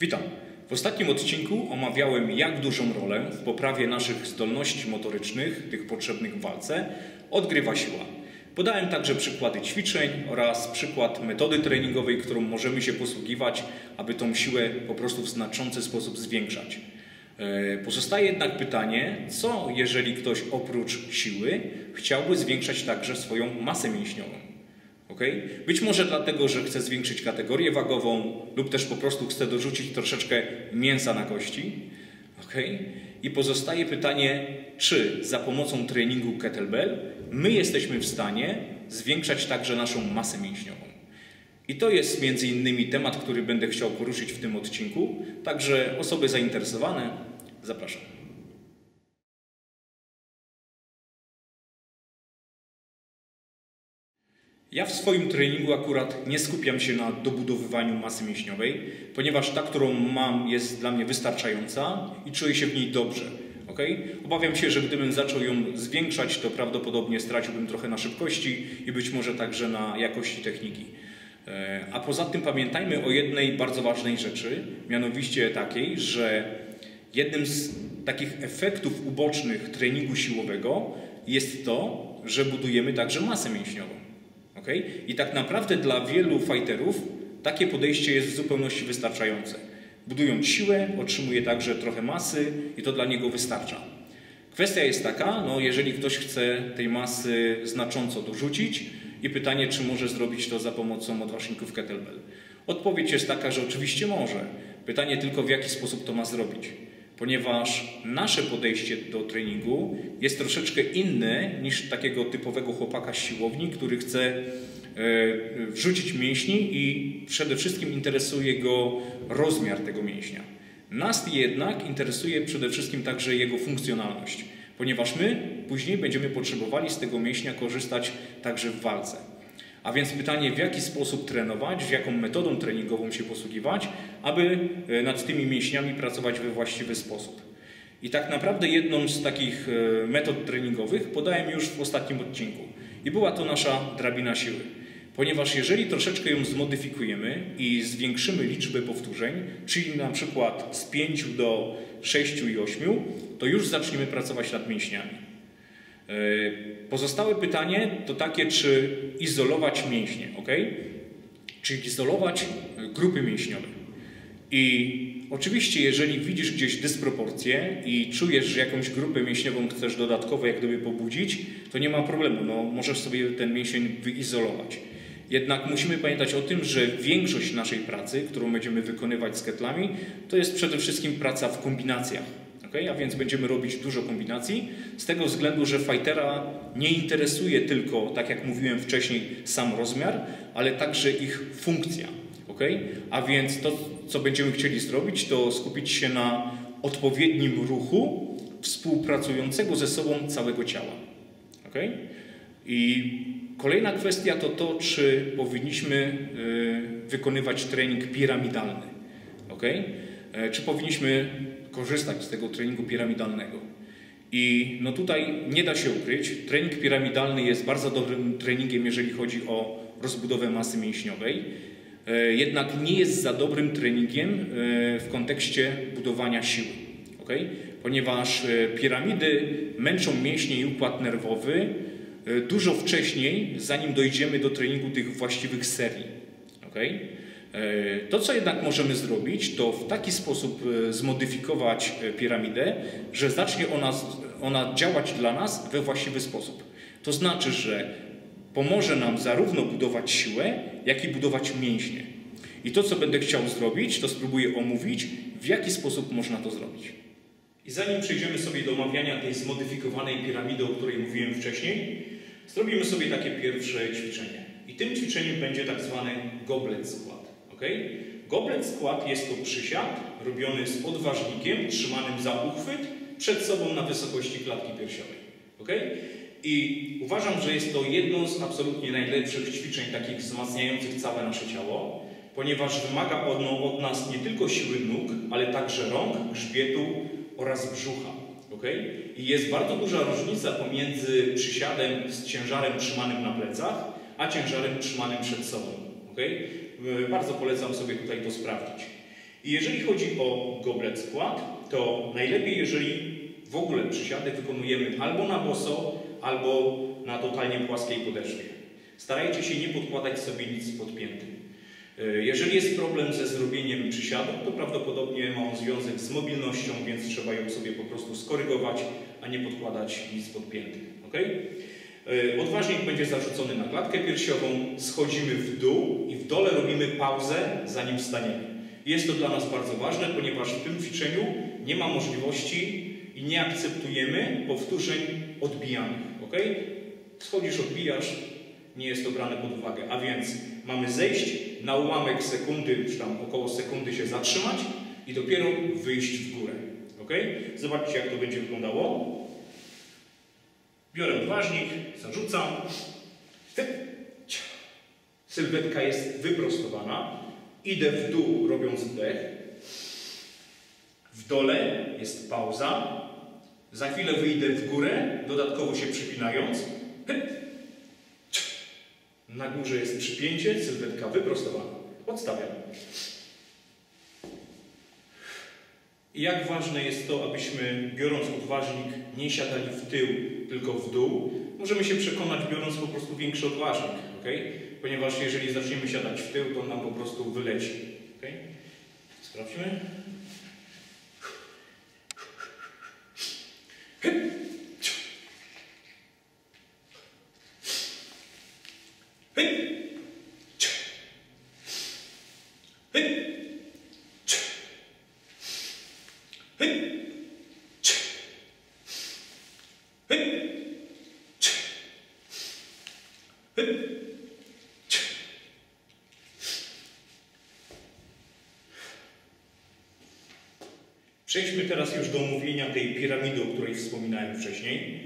Witam. W ostatnim odcinku omawiałem, jak dużą rolę w poprawie naszych zdolności motorycznych, tych potrzebnych w walce, odgrywa siła. Podałem także przykłady ćwiczeń oraz przykład metody treningowej, którą możemy się posługiwać, aby tą siłę po prostu w znaczący sposób zwiększać. Pozostaje jednak pytanie, co jeżeli ktoś oprócz siły chciałby zwiększać także swoją masę mięśniową? Być może dlatego, że chce zwiększyć kategorię wagową lub też po prostu chce dorzucić troszeczkę mięsa na kości. I pozostaje pytanie, czy za pomocą treningu kettlebell my jesteśmy w stanie zwiększać także naszą masę mięśniową. I to jest między innymi temat, który będę chciał poruszyć w tym odcinku. Także osoby zainteresowane zapraszam. Ja w swoim treningu akurat nie skupiam się na dobudowywaniu masy mięśniowej, ponieważ ta, którą mam, jest dla mnie wystarczająca i czuję się w niej dobrze. Obawiam się, że gdybym zaczął ją zwiększać, to prawdopodobnie straciłbym trochę na szybkości i być może także na jakości techniki. A poza tym pamiętajmy o jednej bardzo ważnej rzeczy, mianowicie takiej, że jednym z takich efektów ubocznych treningu siłowego jest to, że budujemy także masę mięśniową. I tak naprawdę dla wielu fighterów takie podejście jest w zupełności wystarczające. Budując siłę, otrzymuje także trochę masy i to dla niego wystarcza. Kwestia jest taka, jeżeli ktoś chce tej masy znacząco dorzucić i pytanie, czy może zrobić to za pomocą odważników kettlebell. Odpowiedź jest taka, że oczywiście może. Pytanie tylko, w jaki sposób to ma zrobić. Ponieważ nasze podejście do treningu jest troszeczkę inne niż takiego typowego chłopaka z siłowni, który chce wrzucić mięśni i przede wszystkim interesuje go rozmiar tego mięśnia. Nas jednak interesuje przede wszystkim także jego funkcjonalność, ponieważ my później będziemy potrzebowali z tego mięśnia korzystać także w walce. A więc pytanie, w jaki sposób trenować, w jaką metodą treningową się posługiwać, aby nad tymi mięśniami pracować we właściwy sposób. I tak naprawdę jedną z takich metod treningowych podałem już w ostatnim odcinku. I była to nasza drabina siły. Ponieważ jeżeli troszeczkę ją zmodyfikujemy i zwiększymy liczbę powtórzeń, czyli na przykład z 5 do 6 i 8, to już zaczniemy pracować nad mięśniami. Pozostałe pytanie to takie, czy izolować mięśnie, Czy izolować grupy mięśniowe. I oczywiście, jeżeli widzisz gdzieś dysproporcję i czujesz, że jakąś grupę mięśniową chcesz dodatkowo jak gdyby pobudzić, to nie ma problemu, możesz sobie ten mięsień wyizolować. Jednak musimy pamiętać o tym, że większość naszej pracy, którą będziemy wykonywać z kettlami, to jest przede wszystkim praca w kombinacjach. A więc będziemy robić dużo kombinacji, z tego względu, że fightera nie interesuje tylko, tak jak mówiłem wcześniej, sam rozmiar, ale także ich funkcja. A więc to, co będziemy chcieli zrobić, to skupić się na odpowiednim ruchu współpracującego ze sobą całego ciała. I kolejna kwestia to to, czy powinniśmy wykonywać trening piramidalny. Czy powinniśmy korzystać z tego treningu piramidalnego. I tutaj nie da się ukryć, trening piramidalny jest bardzo dobrym treningiem, jeżeli chodzi o rozbudowę masy mięśniowej, jednak nie jest za dobrym treningiem w kontekście budowania siły. Ponieważ piramidy męczą mięśnie i układ nerwowy dużo wcześniej, zanim dojdziemy do treningu tych właściwych serii. To, co jednak możemy zrobić, to w taki sposób zmodyfikować piramidę, że zacznie ona działać dla nas we właściwy sposób. To znaczy, że pomoże nam zarówno budować siłę, jak i budować mięśnie. I to, co będę chciał zrobić, to spróbuję omówić, w jaki sposób można to zrobić. I zanim przejdziemy sobie do omawiania tej zmodyfikowanej piramidy, o której mówiłem wcześniej, zrobimy sobie takie pierwsze ćwiczenie. I tym ćwiczeniem będzie tak zwany goblet skład. Goblet skład jest to przysiad robiony z odważnikiem trzymanym za uchwyt przed sobą na wysokości klatki piersiowej. I uważam, że jest to jedno z absolutnie najlepszych ćwiczeń takich wzmacniających całe nasze ciało, ponieważ wymaga ono od nas nie tylko siły nóg, ale także rąk, grzbietu oraz brzucha. I jest bardzo duża różnica pomiędzy przysiadem z ciężarem trzymanym na plecach, a ciężarem trzymanym przed sobą. Bardzo polecam sobie tutaj to sprawdzić. I jeżeli chodzi o goblet skład, to najlepiej, jeżeli w ogóle przysiady wykonujemy albo na boso, albo na totalnie płaskiej podeszwie. Starajcie się nie podkładać sobie nic pod pięty. Jeżeli jest problem ze zrobieniem przysiadu, to prawdopodobnie ma on związek z mobilnością, więc trzeba ją sobie po prostu skorygować, a nie podkładać nic pod pięty. Okay? Odważnik będzie zarzucony na klatkę piersiową, schodzimy w dół i w dole robimy pauzę, zanim wstaniemy. Jest to dla nas bardzo ważne, ponieważ w tym ćwiczeniu nie ma możliwości i nie akceptujemy powtórzeń odbijanych. Okay? Schodzisz, odbijasz, nie jest to brane pod uwagę. A więc mamy zejść, na ułamek sekundy, czy tam około sekundy się zatrzymać i dopiero wyjść w górę. Okay? Zobaczcie, jak to będzie wyglądało. Biorę odważnik, zarzucam. Sylwetka jest wyprostowana. Idę w dół, robiąc wdech. W dole jest pauza. Za chwilę wyjdę w górę, dodatkowo się przypinając. Na górze jest przypięcie, sylwetka wyprostowana. Odstawiam. I jak ważne jest to, abyśmy, biorąc odważnik, nie siadali w tył, tylko w dół. Możemy się przekonać, biorąc po prostu większy odważnik. Okay? Ponieważ jeżeli zaczniemy siadać w tył, to on nam po prostu wyleci. Okay? Sprawdźmy. Przejdźmy teraz już do omówienia tej piramidy, o której wspominałem wcześniej.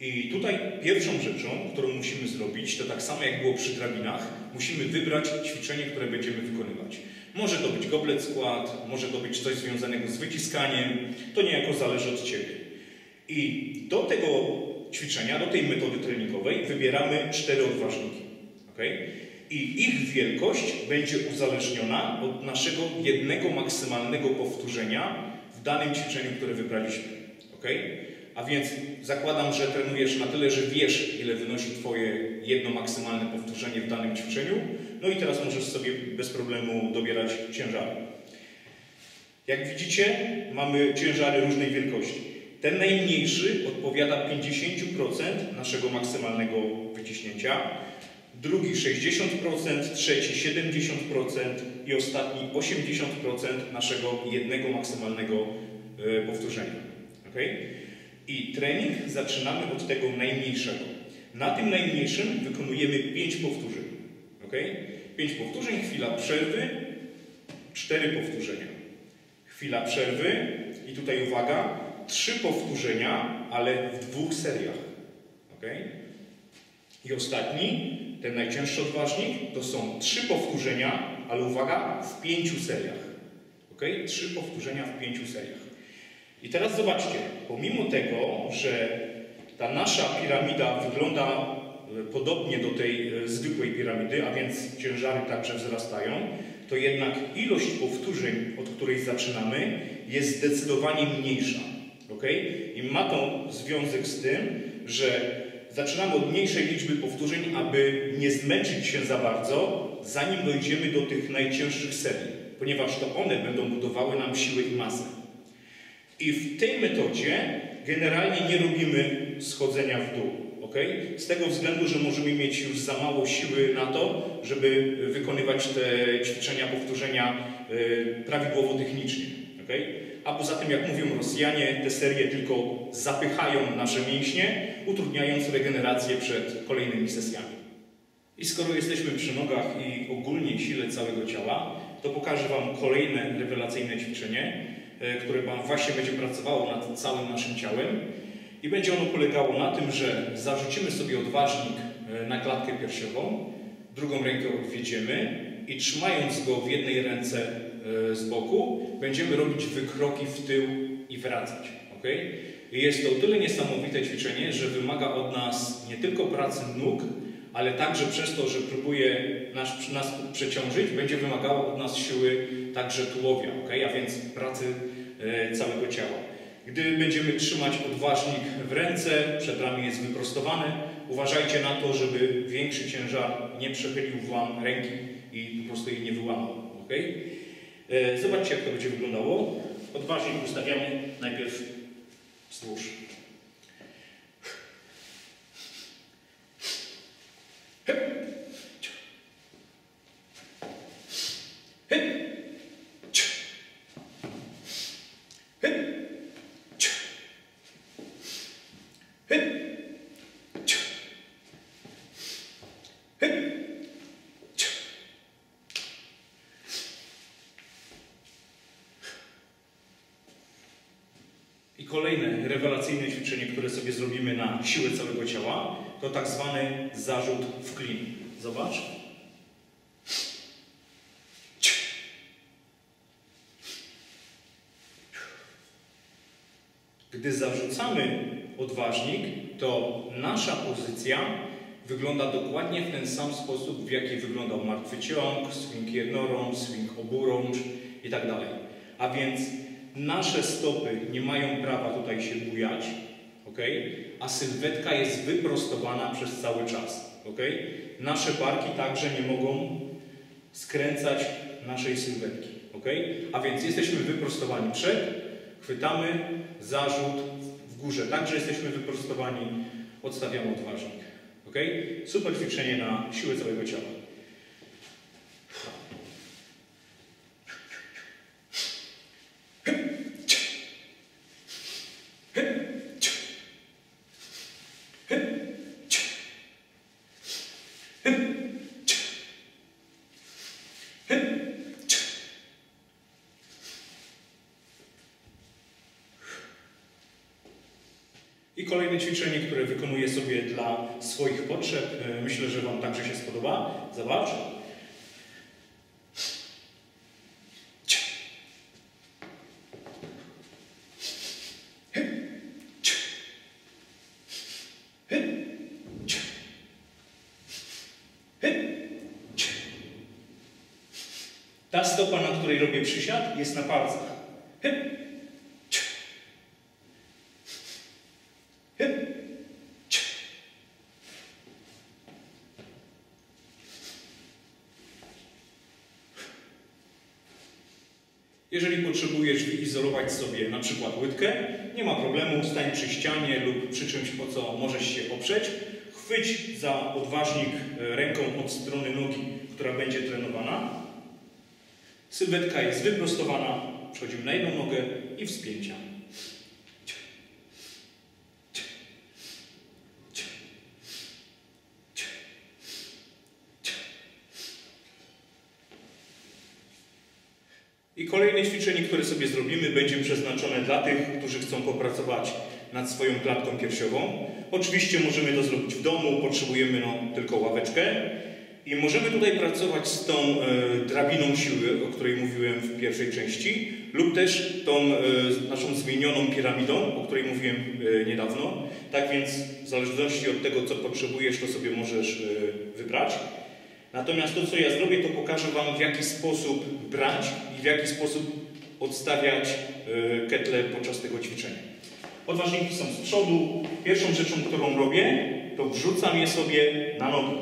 I tutaj pierwszą rzeczą, którą musimy zrobić, to tak samo jak było przy drabinach, musimy wybrać ćwiczenie, które będziemy wykonywać. Może to być goblet skład, może to być coś związanego z wyciskaniem, to niejako zależy od Ciebie. I do tego ćwiczenia, do tej metody treningowej wybieramy 4 odważniki. Okay? I ich wielkość będzie uzależniona od naszego jednego maksymalnego powtórzenia w danym ćwiczeniu, które wybraliśmy. Okay? A więc zakładam, że trenujesz na tyle, że wiesz, ile wynosi Twoje jedno maksymalne powtórzenie w danym ćwiczeniu. No i teraz możesz sobie bez problemu dobierać ciężary. Jak widzicie, mamy ciężary różnej wielkości. Ten najmniejszy odpowiada 50% naszego maksymalnego wyciśnięcia, drugi 60%, trzeci 70% i ostatni 80% naszego jednego maksymalnego powtórzenia. Okay? I trening zaczynamy od tego najmniejszego. Na tym najmniejszym wykonujemy 5 powtórzeń. Okay? 5 powtórzeń, chwila przerwy, 4 powtórzenia. Chwila przerwy i tutaj uwaga, 3 powtórzenia, ale w 2 seriach. Okay? I ostatni, ten najcięższy odważnik, to są 3 powtórzenia, ale uwaga, w 5 seriach. Okay? 3 powtórzenia w 5 seriach. I teraz zobaczcie, pomimo tego, że ta nasza piramida wygląda podobnie do tej zwykłej piramidy, a więc ciężary także wzrastają, to jednak ilość powtórzeń, od której zaczynamy, jest zdecydowanie mniejsza. Okay? I ma to związek z tym, że zaczynamy od mniejszej liczby powtórzeń, aby nie zmęczyć się za bardzo, zanim dojdziemy do tych najcięższych serii, ponieważ to one będą budowały nam siłę i masę. I w tej metodzie generalnie nie robimy schodzenia w dół. Okay? Z tego względu, że możemy mieć już za mało siły na to, żeby wykonywać te ćwiczenia, powtórzenia prawidłowo technicznie. Okay? A poza tym, jak mówią Rosjanie, te serie tylko zapychają nasze mięśnie, utrudniając regenerację przed kolejnymi sesjami. I skoro jesteśmy przy nogach i ogólnie sile całego ciała, to pokażę Wam kolejne rewelacyjne ćwiczenie, które właśnie będzie pracowało nad całym naszym ciałem. I będzie ono polegało na tym, że zarzucimy sobie odważnik na klatkę piersiową, drugą rękę odwiedziemy i trzymając go w jednej ręce z boku, będziemy robić wykroki w tył i wracać. Okay? I jest to o tyle niesamowite ćwiczenie, że wymaga od nas nie tylko pracy nóg, ale także przez to, że próbuje nas przeciążyć, będzie wymagało od nas siły także tułowia, a więc pracy całego ciała. Gdy będziemy trzymać odważnik w ręce, przedramię jest wyprostowane, uważajcie na to, żeby większy ciężar nie przechylił Wam ręki i po prostu jej nie wyłamał. Zobaczcie, jak to będzie wyglądało. Odważnik ustawiamy najpierw wzdłuż. I kolejne rewelacyjne ćwiczenie, które sobie zrobimy na siłę całego ciała, to tak zwany zarzut w klin. Zobacz. Gdy zarzucamy odważnik, to nasza pozycja wygląda dokładnie w ten sam sposób, w jaki wyglądał martwy ciąg, swing jednorącz, swing oburącz itd. A więc nasze stopy nie mają prawa tutaj się bujać, a sylwetka jest wyprostowana przez cały czas. Nasze barki także nie mogą skręcać naszej sylwetki. A więc jesteśmy wyprostowani przed, chwytamy, zarzut w górze. Także jesteśmy wyprostowani, odstawiamy odważnik. Super ćwiczenie na siłę całego ciała. I kolejne ćwiczenie, które wykonuję sobie dla swoich potrzeb, myślę, że Wam także się spodoba. Zobacz. Ta stopa, na której robię przysiad, jest na palcach. Jeżeli potrzebujesz wyizolować sobie na przykład łydkę, nie ma problemu, stań przy ścianie lub przy czymś, o co możesz się oprzeć. Chwyć za odważnik ręką od strony nogi, która będzie trenowana. Sylwetka jest wyprostowana, przechodzimy na jedną nogę i wspięcia. I kolejne ćwiczenie, które sobie zrobimy, będzie przeznaczone dla tych, którzy chcą popracować nad swoją klatką piersiową. Oczywiście możemy to zrobić w domu, potrzebujemy tylko ławeczkę. I możemy tutaj pracować z tą drabiną siły, o której mówiłem w pierwszej części, lub też tą naszą zmienioną piramidą, o której mówiłem niedawno. Tak więc w zależności od tego, co potrzebujesz, to sobie możesz wybrać. Natomiast to, co ja zrobię, to pokażę Wam, w jaki sposób brać i w jaki sposób odstawiać ketle podczas tego ćwiczenia. Odważniki są z przodu. Pierwszą rzeczą, którą robię, to wrzucam je sobie na nogi.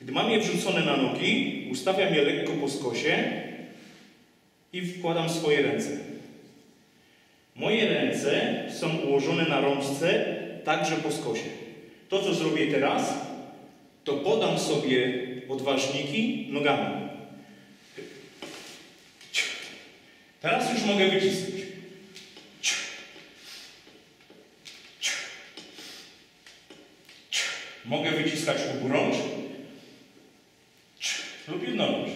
Gdy mam je wrzucone na nogi, ustawiam je lekko po skosie i wkładam swoje ręce. Moje ręce są ułożone na rączce, także po skosie. To, co zrobię teraz, to podam sobie odważniki nogami. Teraz już mogę wycisnąć. Mogę wyciskać oburącz lub jednorącz.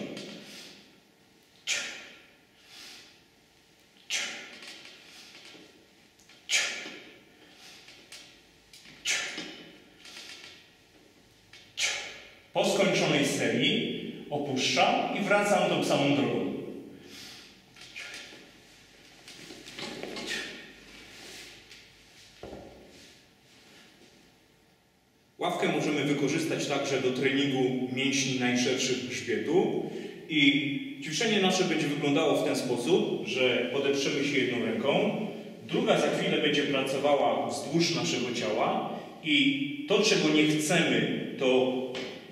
Po skończonej serii opuszczam i wracam tą samą drogą. wykorzystać także do treningu mięśni najszerszych grzbietu. I ćwiczenie nasze będzie wyglądało w ten sposób, że podeprzemy się jedną ręką, druga za chwilę będzie pracowała wzdłuż naszego ciała i to, czego nie chcemy, to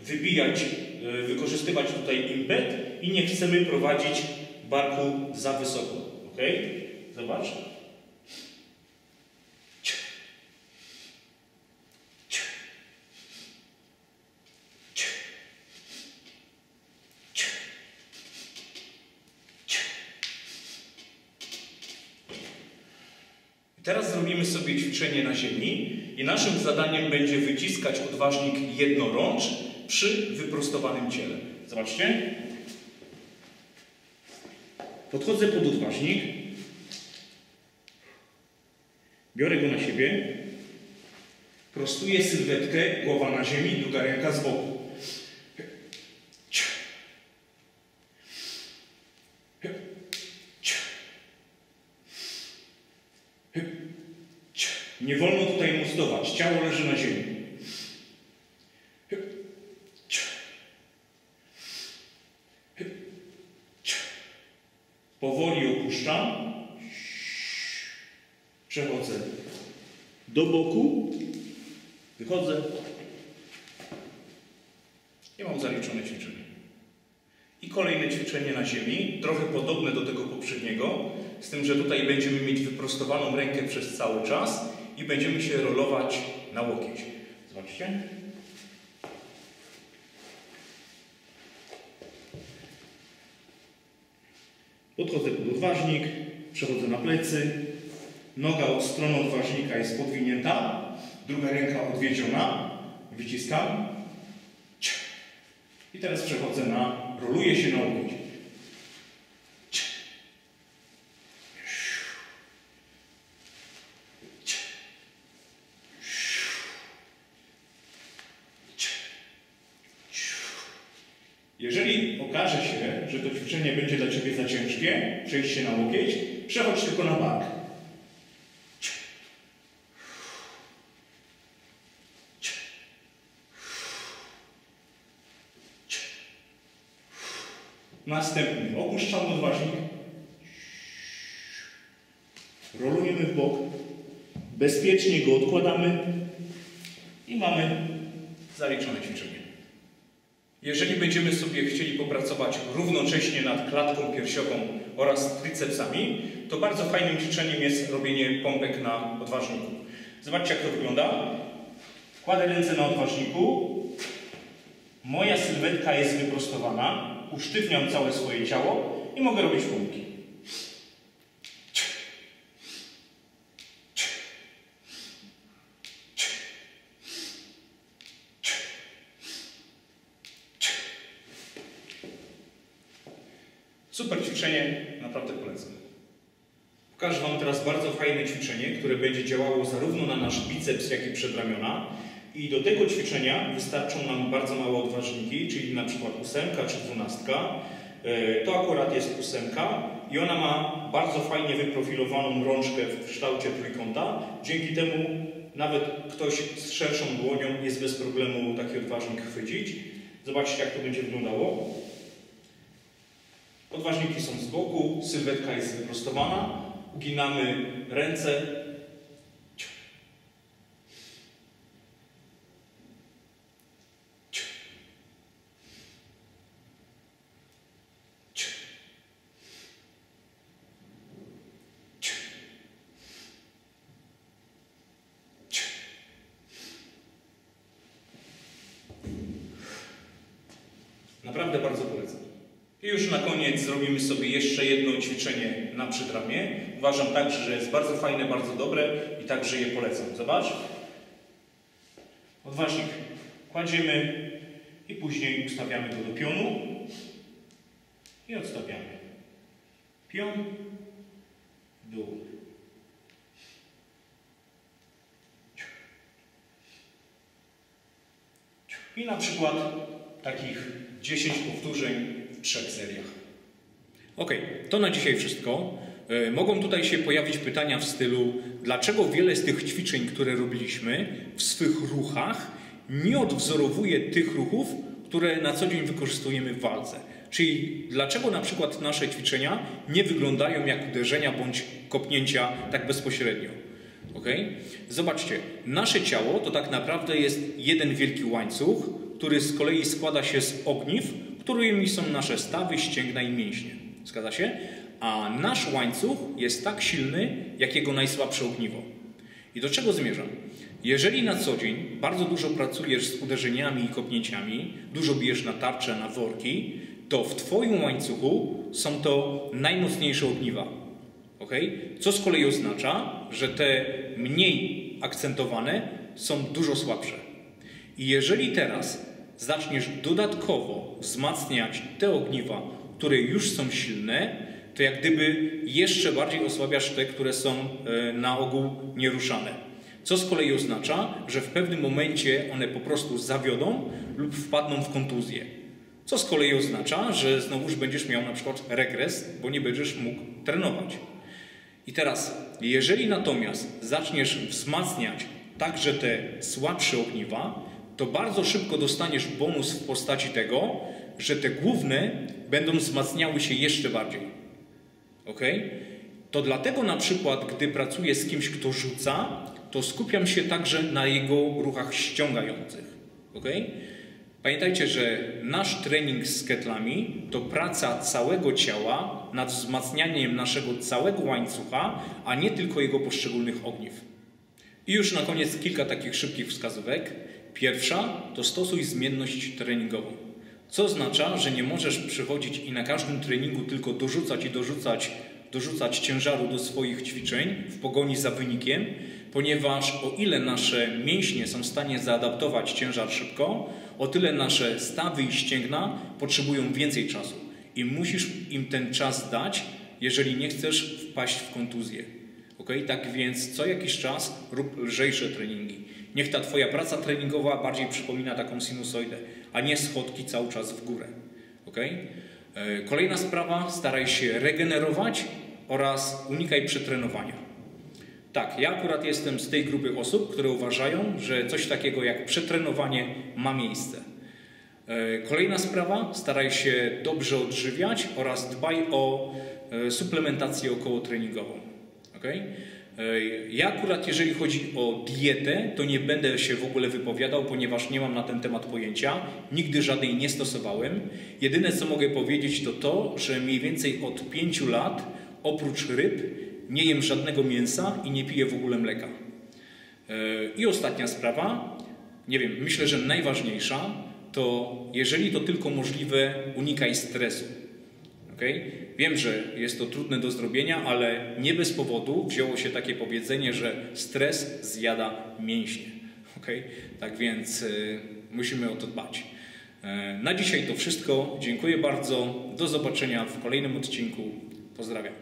wybijać, wykorzystywać tutaj impet i nie chcemy prowadzić barku za wysoko. Ok? Zobacz. Teraz zrobimy sobie ćwiczenie na ziemi i naszym zadaniem będzie wyciskać odważnik jednorącz przy wyprostowanym ciele. Zobaczcie. Podchodzę pod odważnik. Biorę go na siebie. Prostuję sylwetkę, głowa na ziemi, druga ręka z boku. Nie wolno tutaj mostować. Ciało leży na ziemi. Powoli opuszczam. Przechodzę do boku. Wychodzę. I mam zaliczone ćwiczenie. I kolejne ćwiczenie na ziemi, trochę podobne do tego poprzedniego, z tym, że tutaj będziemy mieć wyprostowaną rękę przez cały czas i będziemy się rolować na łokieć. Zobaczcie. Podchodzę pod odważnik, przechodzę na plecy, noga od strony odważnika jest podwinięta, druga ręka odwiedziona, wyciskam i teraz przechodzę roluję się na łokieć. Jeżeli okaże się, że to ćwiczenie będzie dla Ciebie za ciężkie, przejście na łokieć, przechodź tylko na bark. Następny. Opuszczam odważnik. Rolujemy w bok. Bezpiecznie go odkładamy i mamy zaliczone ćwiczenie. Jeżeli będziemy sobie chcieli popracować równocześnie nad klatką piersiową oraz tricepsami, to bardzo fajnym ćwiczeniem jest robienie pompek na odważniku. Zobaczcie, jak to wygląda. Kładę ręce na odważniku. Moja sylwetka jest wyprostowana. Usztywniam całe swoje ciało i mogę robić pompki. Super ćwiczenie, naprawdę polecam. Pokażę Wam teraz bardzo fajne ćwiczenie, które będzie działało zarówno na nasz biceps, jak i przedramiona. I do tego ćwiczenia wystarczą nam bardzo małe odważniki, czyli na przykład 8 czy 12. To akurat jest 8 i ona ma bardzo fajnie wyprofilowaną rączkę w kształcie trójkąta. Dzięki temu nawet ktoś z szerszą dłonią jest bez problemu taki odważnik chwycić. Zobaczcie, jak to będzie wyglądało. Odważniki są z boku, sylwetka jest wyprostowana, uginamy ręce. Naprawdę bardzo polecam. I już na koniec zrobimy sobie jeszcze jedno ćwiczenie na przedramię. Uważam także, że jest bardzo fajne, bardzo dobre i także je polecam. Zobacz. Odważnik kładziemy i później ustawiamy go do pionu i odstawiamy. Pion, dół. I na przykład takich 10 powtórzeń w 3 seriach. Ok, to na dzisiaj wszystko. Mogą tutaj się pojawić pytania w stylu, dlaczego wiele z tych ćwiczeń, które robiliśmy w swych ruchach, nie odwzorowuje tych ruchów, które na co dzień wykorzystujemy w walce. Czyli dlaczego na przykład nasze ćwiczenia nie wyglądają jak uderzenia bądź kopnięcia tak bezpośrednio. Okay? Zobaczcie, nasze ciało to tak naprawdę jest jeden wielki łańcuch, który z kolei składa się z ogniw, którymi są nasze stawy, ścięgna i mięśnie. Zgadza się? A nasz łańcuch jest tak silny, jak jego najsłabsze ogniwo. I do czego zmierzam? Jeżeli na co dzień bardzo dużo pracujesz z uderzeniami i kopnięciami, dużo bijesz na tarcze, na worki, to w Twoim łańcuchu są to najmocniejsze ogniwa. Okay? Co z kolei oznacza, że te mniej akcentowane są dużo słabsze. I jeżeli teraz zaczniesz dodatkowo wzmacniać te ogniwa, które już są silne, to jak gdyby jeszcze bardziej osłabiasz te, które są na ogół nieruszane. Co z kolei oznacza, że w pewnym momencie one po prostu zawiodą lub wpadną w kontuzję. Co z kolei oznacza, że znowuż będziesz miał na przykład regres, bo nie będziesz mógł trenować. I teraz, jeżeli natomiast zaczniesz wzmacniać także te słabsze ogniwa, to bardzo szybko dostaniesz bonus w postaci tego, że te główne będą wzmacniały się jeszcze bardziej. Okay? To dlatego na przykład, gdy pracuję z kimś, kto rzuca, to skupiam się także na jego ruchach ściągających. Okay? Pamiętajcie, że nasz trening z ketlami to praca całego ciała nad wzmacnianiem naszego całego łańcucha, a nie tylko jego poszczególnych ogniw. I już na koniec kilka takich szybkich wskazówek. Pierwsza to stosuj zmienność treningową. Co oznacza, że nie możesz przychodzić i na każdym treningu tylko dorzucać ciężaru do swoich ćwiczeń w pogoni za wynikiem, ponieważ o ile nasze mięśnie są w stanie zaadaptować ciężar szybko, o tyle nasze stawy i ścięgna potrzebują więcej czasu. I musisz im ten czas dać, jeżeli nie chcesz wpaść w kontuzję. Okay? Tak więc co jakiś czas rób lżejsze treningi. Niech ta Twoja praca treningowa bardziej przypomina taką sinusoidę, a nie schodki cały czas w górę. Okay? Kolejna sprawa, staraj się regenerować oraz unikaj przetrenowania. Tak, ja akurat jestem z tej grupy osób, które uważają, że coś takiego jak przetrenowanie ma miejsce. Kolejna sprawa, staraj się dobrze odżywiać oraz dbaj o suplementację okołotreningową. Okay? Ja akurat, jeżeli chodzi o dietę, to nie będę się w ogóle wypowiadał, ponieważ nie mam na ten temat pojęcia. Nigdy żadnej nie stosowałem. Jedyne, co mogę powiedzieć, to to, że mniej więcej od 5 lat, oprócz ryb, nie jem żadnego mięsa i nie piję w ogóle mleka. I ostatnia sprawa, nie wiem, myślę, że najważniejsza, to jeżeli to tylko możliwe, unikaj stresu. Okay? Wiem, że jest to trudne do zrobienia, ale nie bez powodu wzięło się takie powiedzenie, że stres zjada mięśnie. Okay? Tak więc musimy o to dbać. Na dzisiaj to wszystko. Dziękuję bardzo. Do zobaczenia w kolejnym odcinku. Pozdrawiam.